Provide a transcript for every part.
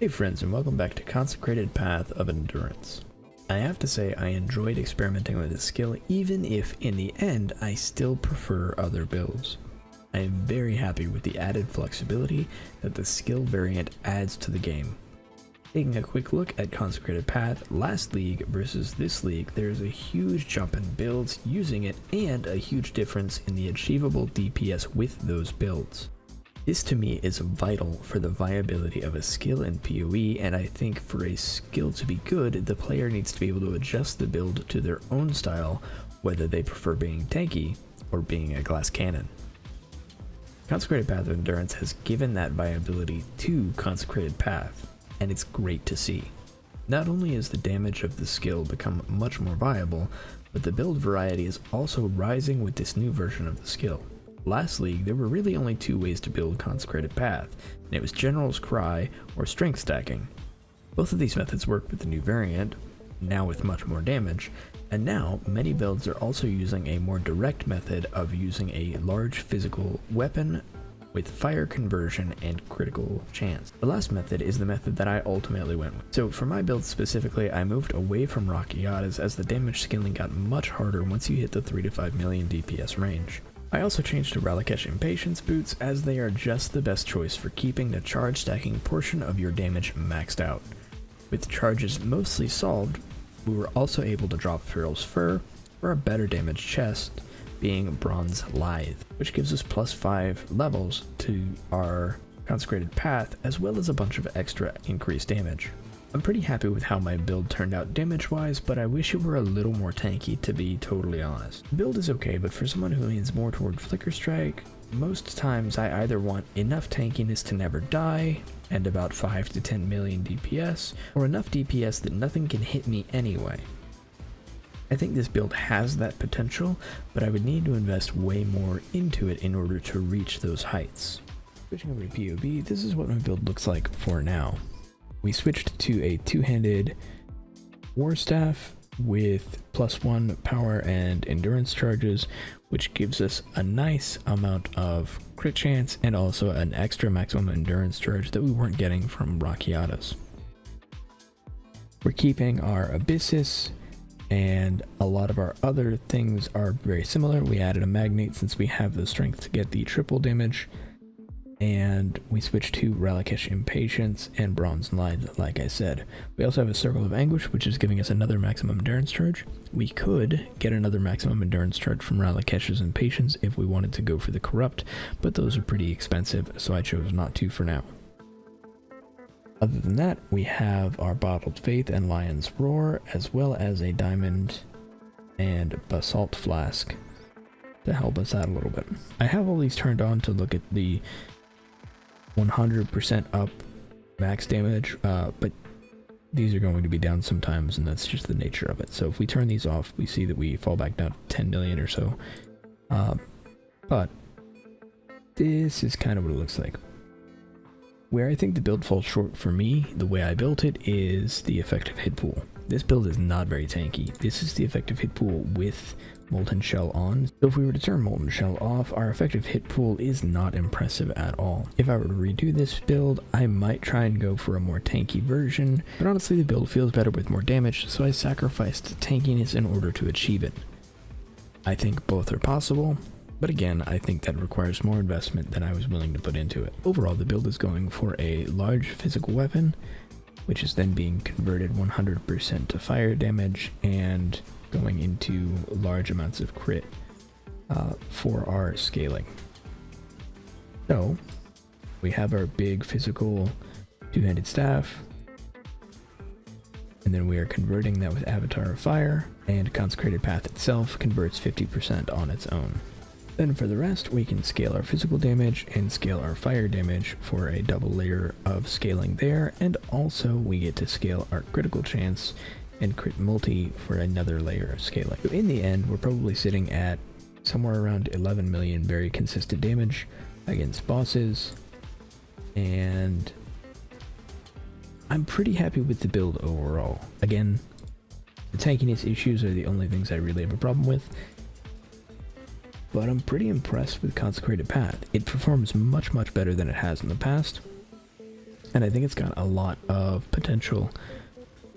Hey friends, and welcome back to Consecrated Path of Endurance. I have to say I enjoyed experimenting with this skill, even if in the end I still prefer other builds. I am very happy with the added flexibility that the skill variant adds to the game. Taking a quick look at Consecrated Path last league versus this league, there's a huge jump in builds using it and a huge difference in the achievable DPS with those builds. This to me is vital for the viability of a skill in POE, and I think for a skill to be good, the player needs to be able to adjust the build to their own style, whether they prefer being tanky or being a glass cannon. Consecrated Path of Endurance has given that viability to Consecrated Path, and it's great to see. Not only has the damage of the skill become much more viable, but the build variety is also rising with this new version of the skill. Last league, there were really only two ways to build Consecrated Path, and it was General's Cry or Strength Stacking. Both of these methods work with the new variant, now with much more damage, and now many builds are also using a more direct method of using a large physical weapon with fire conversion and critical chance. The last method is the method that I ultimately went with. So for my build specifically, I moved away from Rakiatas as the damage scaling got much harder once you hit the 3 to 5 million DPS range. I also changed to Ralakesh Impatience boots as they are just the best choice for keeping the charge stacking portion of your damage maxed out. With charges mostly solved, we were also able to drop Feral's Fur for a better damage chest, being Bronze Lithe, which gives us plus 5 levels to our Consecrated Path, as well as a bunch of extra increased damage. I'm pretty happy with how my build turned out damage-wise, but I wish it were a little more tanky, to be totally honest. The build is okay, but for someone who leans more toward Flicker Strike, most times I either want enough tankiness to never die, and about 5 to 10 million DPS, or enough DPS that nothing can hit me anyway. I think this build has that potential, but I would need to invest way more into it in order to reach those heights. Switching over to POB, this is what my build looks like for now. We switched to a two-handed war staff with +1 power and endurance charges, which gives us a nice amount of crit chance and also an extra maximum endurance charge that we weren't getting from Rakiatas. We're keeping our Abyssus, and a lot of our other things are very similar. We added a Magnate since we have the strength to get the triple damage, and we switched to Ralakesh Impatience and Bronze Lithe, like I said. We also have a Circle of Anguish, which is giving us another maximum endurance charge. We could get another maximum endurance charge from Ralakesh's Impatience if we wanted to go for the Corrupt, but those are pretty expensive, so I chose not to for now. Other than that, we have our Bottled Faith and Lion's Roar, as well as a Diamond and Basalt Flask to help us out a little bit. I have all these turned on to look at the 100% up max damage, but these are going to be down sometimes, and that's just the nature of it. So if we turn these off, we see that we fall back down to 10 million or so. But this is kind of what it looks like. Where I think the build falls short for me, the way I built it, is the effective hit pool. This build is not very tanky. This is the effective hit pool with Molten Shell on. So if we were to turn Molten Shell off, our effective hit pool is not impressive at all. If I were to redo this build, I might try and go for a more tanky version, but honestly the build feels better with more damage, so I sacrificed tankiness in order to achieve it. I think both are possible, but again, I think that requires more investment than I was willing to put into it. Overall, the build is going for a large physical weapon, which is then being converted 100% to fire damage and going into large amounts of crit for our scaling. So we have our big physical two-handed staff, and then we are converting that with Avatar of Fire, and Consecrated Path itself converts 50% on its own. Then for the rest, we can scale our physical damage and scale our fire damage for a double layer of scaling there, and also we get to scale our critical chance and crit multi for another layer of scaling. So in the end, we're probably sitting at somewhere around 11 million very consistent damage against bosses, and I'm pretty happy with the build overall. Again, the tankiness issues are the only things I really have a problem with, but I'm pretty impressed with Consecrated Path. It performs much better than it has in the past, and I think it's got a lot of potential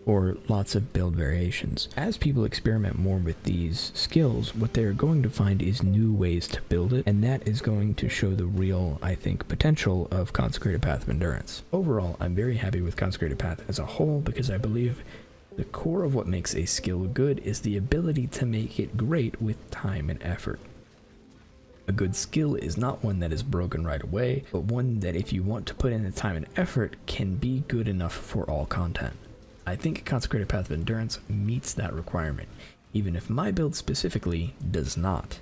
or lots of build variations. As people experiment more with these skills, what they're going to find is new ways to build it, and that is going to show the real, I think, potential of Consecrated Path of Endurance. Overall, I'm very happy with Consecrated Path as a whole because I believe the core of what makes a skill good is the ability to make it great with time and effort. A good skill is not one that is broken right away, but one that if you want to put in the time and effort can be good enough for all content. I think Consecrated Path of Endurance meets that requirement, even if my build specifically does not.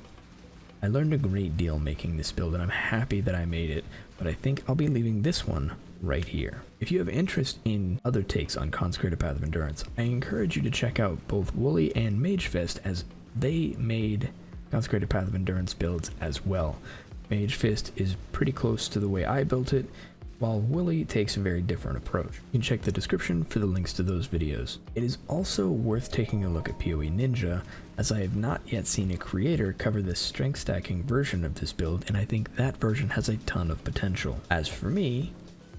I learned a great deal making this build and I'm happy that I made it, but I think I'll be leaving this one right here. If you have interest in other takes on Consecrated Path of Endurance, I encourage you to check out both Wooly and Magefist as they made Consecrated Path of Endurance builds as well. Magefist is pretty close to the way I built it, while Wooly takes a very different approach. You can check the description for the links to those videos. It is also worth taking a look at POE Ninja, as I have not yet seen a creator cover the strength stacking version of this build, and I think that version has a ton of potential. As for me,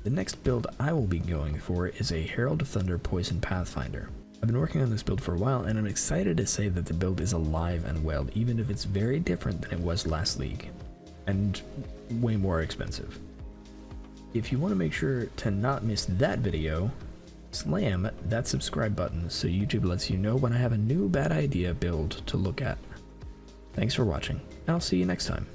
the next build I will be going for is a Herald of Thunder Poison Pathfinder. I've been working on this build for a while, and I'm excited to say that the build is alive and well, even if it's very different than it was last league, and way more expensive. If you want to make sure to not miss that video, slam that subscribe button so YouTube lets you know when I have a new bad idea build to look at. Thanks for watching, and I'll see you next time.